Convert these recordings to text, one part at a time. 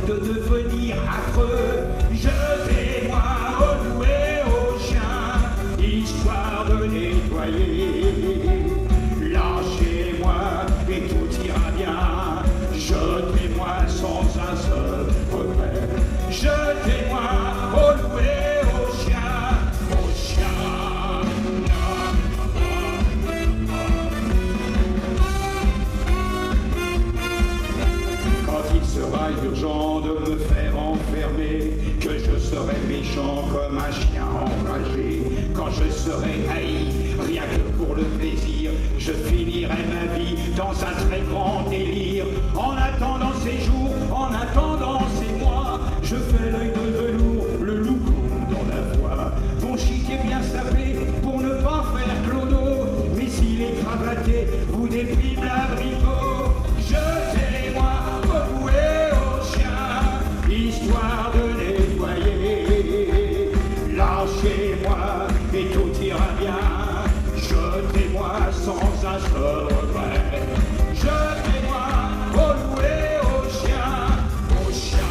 de devenir affreux. Jetez-moi au loup et au chien, histoire de nettoyer. Lâchez-moi et tout ira bien. Jetez-moi sans un seul regret. Jetez-moi au loup et au chien, au chien. Quand il sera urgent de me faire enfermer, que je serai méchant comme un chien enragé, quand je serai haï, rien que pour le plaisir, je finirai ma vie dans un très grand délire. En attendant ces jours, en attendant ces mois, je fais l'œil de velours, le loup court dans la voie. Bon chic est bien sapé pour ne pas faire clodo, mais s'il est cravaté, vous déprime l'abricot. Jetez-moi au loup et au chien, histoire de nettoyer. Lâchez-moi et tout ira bien. Jetez-moi sans un seul regret. Jetez-moi au loup et au chien, au chien.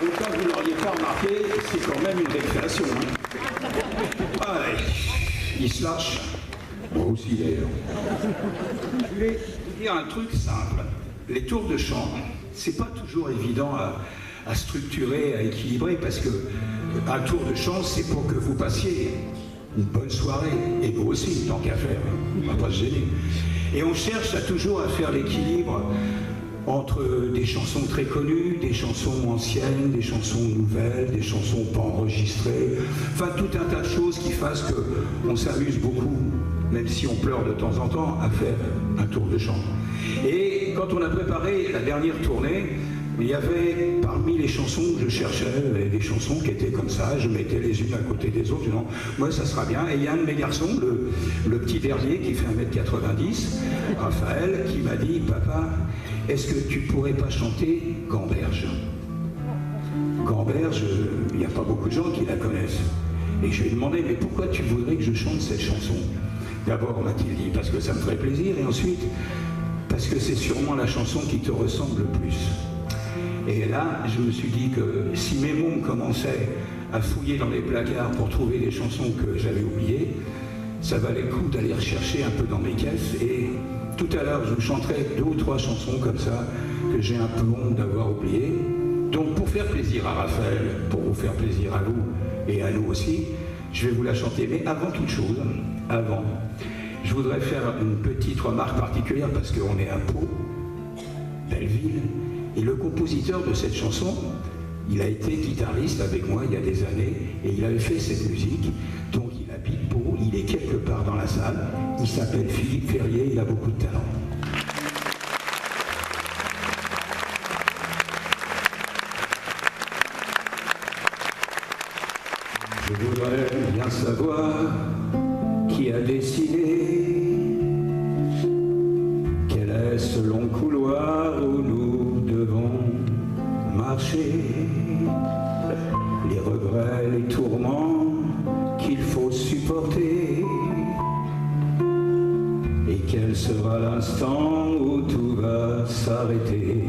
Autant vous l'auriez pas remarqué, c'est quand même une récréation. Hein. Allez, il se lâche. Moi aussi d'ailleurs. Je vais vous dire un truc simple. Les tours de chant, c'est pas toujours évident à structurer, à équilibrer, parce que un tour de chant, c'est pour que vous passiez une bonne soirée, et vous aussi, tant qu'à faire. On va pas se gêner. Et on cherche toujours à faire l'équilibre entre des chansons très connues, des chansons anciennes, des chansons nouvelles, des chansons pas enregistrées, enfin tout un tas de choses qui fassent qu'on s'amuse beaucoup, même si on pleure de temps en temps, à faire un tour de chant. Et quand on a préparé la dernière tournée, il y avait parmi les chansons que je cherchais, des chansons qui étaient comme ça, je mettais les unes à côté des autres, non, moi ça sera bien. Et il y a un de mes garçons, le petit dernier qui fait 1m90, Raphaël, qui m'a dit, papa, est-ce que tu pourrais pas chanter Gamberge? Gamberge, il n'y a pas beaucoup de gens qui la connaissent. Et je lui ai demandé, mais pourquoi tu voudrais que je chante cette chanson? D'abord, m'a-t-il dit, parce que ça me ferait plaisir, et ensuite, parce que c'est sûrement la chanson qui te ressemble le plus. Et là, je me suis dit que si mes mômes commençaient à fouiller dans les placards pour trouver des chansons que j'avais oubliées, ça valait le coup d'aller rechercher un peu dans mes caisses. Et tout à l'heure, je vous chanterai 2 ou 3 chansons comme ça, que j'ai un peu honte d'avoir oubliées. Donc pour faire plaisir à Raphaël, pour vous faire plaisir à vous et à nous aussi, je vais vous la chanter. Mais avant toute chose, je voudrais faire une petite remarque particulière parce qu'on est à Pau, Belleville. Et le compositeur de cette chanson, il a été guitariste avec moi il y a des années et il avait fait cette musique. Donc il habite Pau, il est quelque part dans la salle. Il s'appelle Philippe Ferrier, il a beaucoup de talent. Je voudrais bien savoir qui a décidé quel est ce long couloir où nous devons marcher, les regrets, les tourments qu'il faut supporter, et quel sera l'instant où tout va s'arrêter.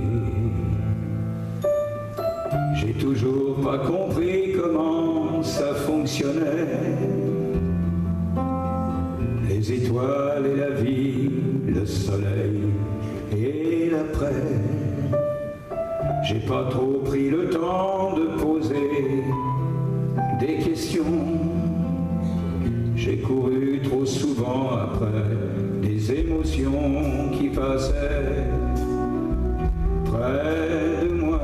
J'ai toujours pas compris comment ça fonctionnait, les étoiles et la vie, le soleil et l'après. J'ai pas trop pris le temps de poser des questions. J'ai couru trop souvent après des émotions qui passaient près de moi,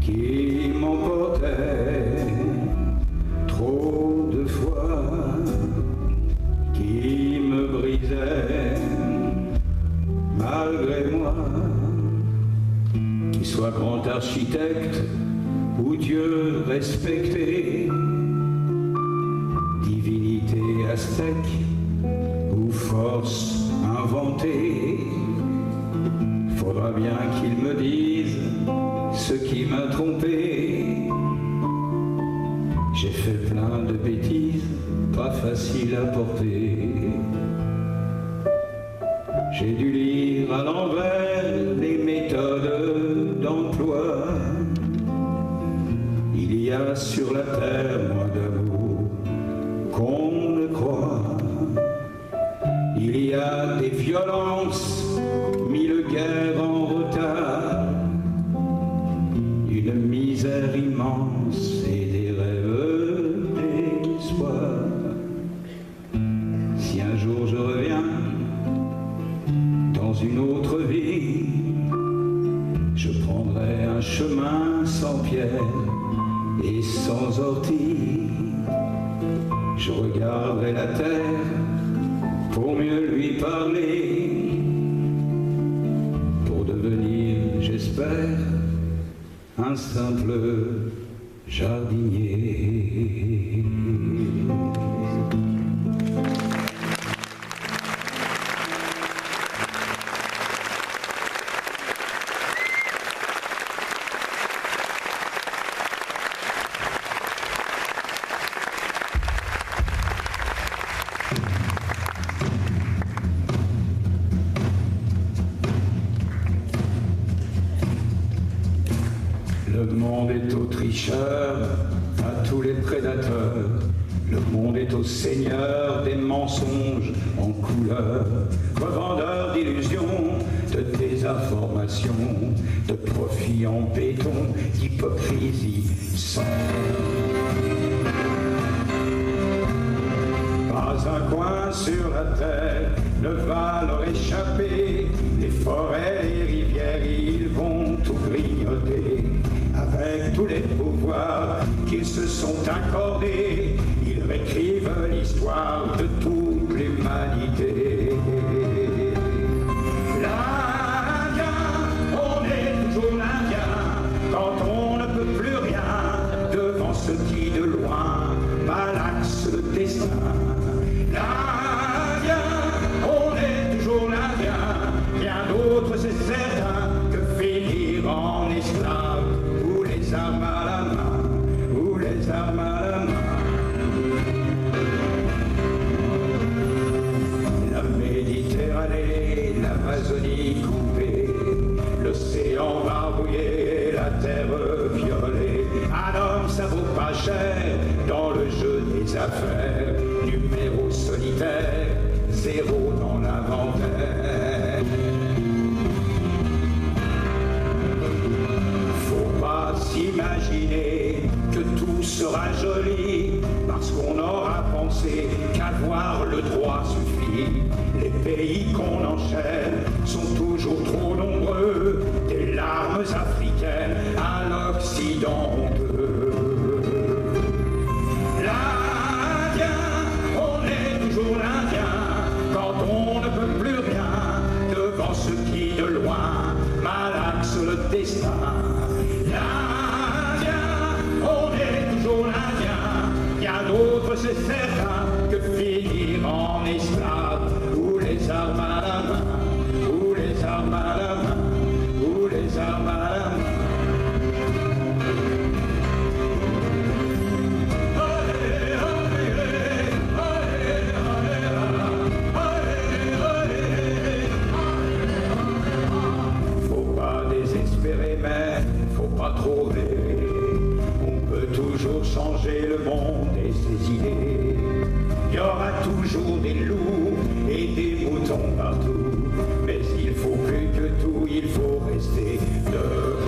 qui m'emportaient trop de fois, qui me brisaient malgré moi. Qu'il soit grand architecte ou Dieu respecté, divinité aztèque ou force inventée. Faudra bien qu'il me dise ce qui m'a trompé. J'ai fait plein de bêtises, pas faciles à porter. J'ai dû lire à l'envers les méthodes d'emploi. Il y a sur la terre moins d'amour qu'on ne croit. Il y a des violences, mille guerres en retard, une misère immense et des rêves d'espoir. Si un jour je reviens dans une autre vie, je prendrai un chemin sans pierre et sans ortie. Je regarderai la terre pour mieux lui parler, pour devenir, j'espère, un simple jardinier. Le monde est aux tricheurs, à tous les prédateurs. Le monde est aux seigneurs des mensonges en couleur, revendeurs d'illusions, de désinformation, de profit en béton, d'hypocrisie sans pas un coin sur la terre ne va leur échapper. Les forêts, les rivières, ils vont tout grignoter. Avec tous les pouvoirs qu'ils se sont accordés, ils réécrivent l'histoire de toute l'humanité. L'Indien, on est toujours l'Indien, quand on ne peut plus rien devant ce qui de loin malaxe le destin. L'Indien, on est toujours l'Indien, rien d'autre c'est certain que finir en esclave. Les armes à la main, ou les armes à la main. La Méditerranée, l'Amazonie coupée, l'océan barbouillé, la terre violée. Un homme ça vaut pas cher dans le jeu des affaires. Numéro solitaire, zéro dans l'inventaire. S'imaginer que tout sera joli parce qu'on aura pensé qu'avoir le droit suffit. Les pays qu'on enchaîne sont toujours trop nombreux, des larmes africaines à l'Occident honteux. L'Indien, on est toujours l'Indien, quand on ne peut plus rien devant ce qui de loin malaxe le destin. L'Indien, c'est certain que finir en esclave, ou les armes à la main, ou les armes à la main, ou les armes à la main. Faut pas désespérer, mais faut pas trop rêver. On peut toujours changer le monde et ses idées. Il y aura toujours des loups et des moutons partout. Mais il faut plus que tout, il faut rester debout.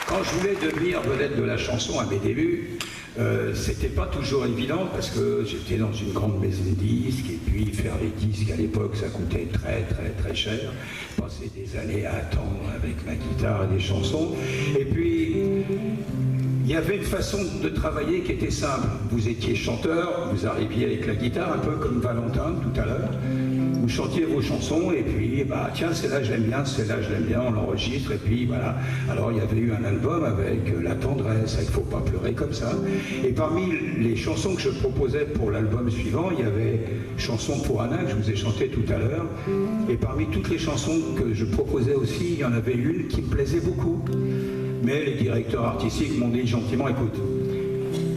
Quand je voulais devenir vedette de la chanson à mes débuts, c'était pas toujours évident parce que j'étais dans une grande maison de disques et puis faire les disques à l'époque ça coûtait très cher. Passer des années à attendre avec ma guitare et des chansons. Et puis il y avait une façon de travailler qui était simple. Vous étiez chanteur, vous arriviez avec la guitare, un peu comme Valentin tout à l'heure. Vous chantiez vos chansons et puis, bah tiens, celle-là je l'aime bien, celle-là je l'aime bien, on l'enregistre et puis voilà. Alors il y avait eu un album avec La Tendresse, avec Faut pas pleurer comme ça. Et parmi les chansons que je proposais pour l'album suivant, il y avait Chanson pour Anna que je vous ai chanté tout à l'heure. Et parmi toutes les chansons que je proposais aussi, il y en avait une qui me plaisait beaucoup. Mais les directeurs artistiques m'ont dit gentiment, écoute,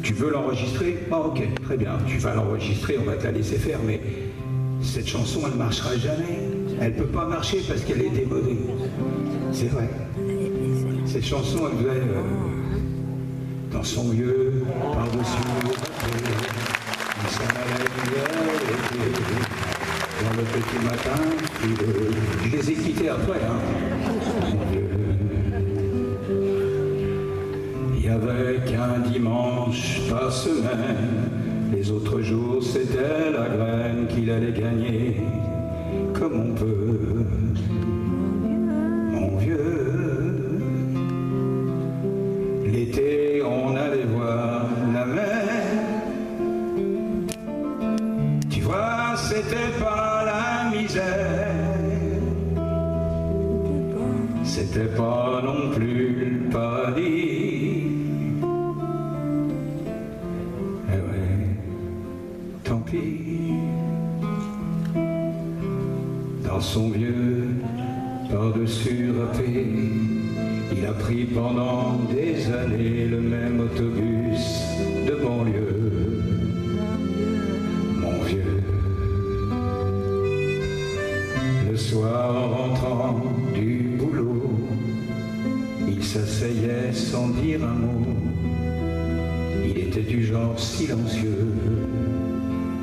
tu veux l'enregistrer? Ah ok, très bien, tu vas l'enregistrer, on va te la laisser faire, mais cette chanson, elle ne marchera jamais. Elle ne peut pas marcher parce qu'elle est démodée. C'est vrai. Cette chanson, elle devait dans son lieu, par-dessus le papier, il s'en allait dans le petit matin, je les ai quittés après. Hein. Il n'y avait qu'un dimanche par semaine. Les autres jours, c'était la graine qu'il allait gagner, comme on peut, mon vieux. L'été, on allait voir la mer. Tu vois, c'était pas la misère. C'était pas non plus le paradis. Tant pis, dans son vieux par-dessus râpé, il a pris pendant des années le même autobus de banlieue. Mon vieux, le soir en rentrant du boulot, il s'asseyait sans dire un mot. Il était du genre silencieux.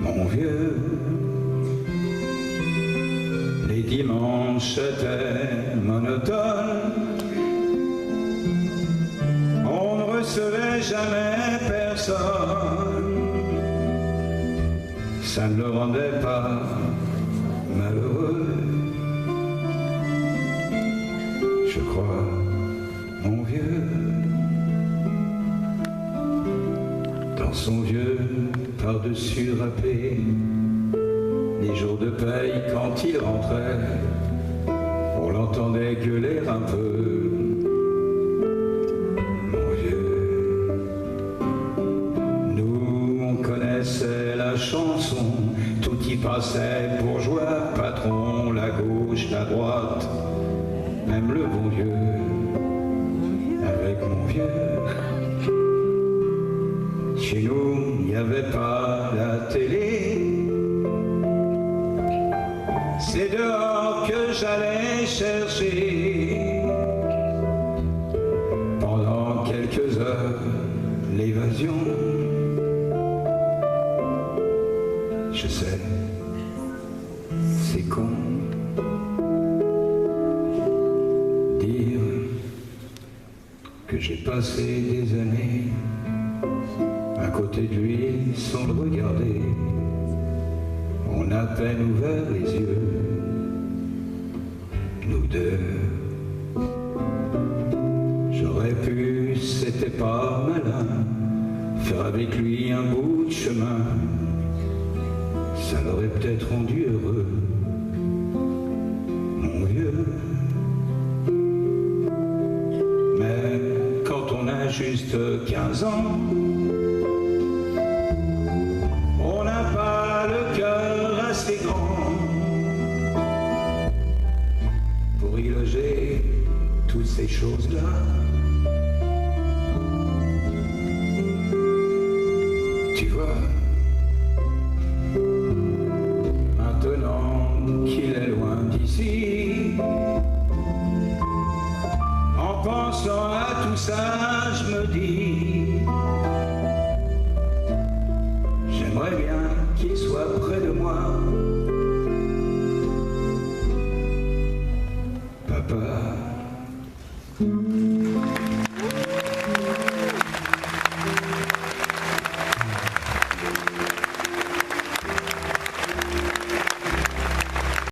Mon vieux, les dimanches étaient monotones, on ne recevait jamais personne, ça ne le rendait pas malheureux, je crois, mon vieux, dans son vieux par-dessus râpé, les jours de paye quand il rentrait, on l'entendait gueuler un peu. Mon vieux, nous on connaissait la chanson, tout y passait, bourgeois, patron, la gauche, la droite, même le bon Dieu, avec mon vieux. Chez nous, il n'y avait pas la télé. C'est dehors que j'allais chercher. Pendant quelques heures, l'évasion. Je sais, c'est con. Dire que j'ai passé des années à côté de lui sans le regarder, on a à peine ouvert les yeux, nous deux. J'aurais pu, c'était pas malin, faire avec lui un bout de chemin, ça l'aurait peut-être rendu heureux, mon vieux. Mais quand on a juste 15 ans, on n'a pas le cœur assez grand pour y loger toutes ces choses-là. Tu vois, maintenant qu'il est loin d'ici, en pensant à tout ça, je me dis, j'aimerais bien qu'il soit près de moi.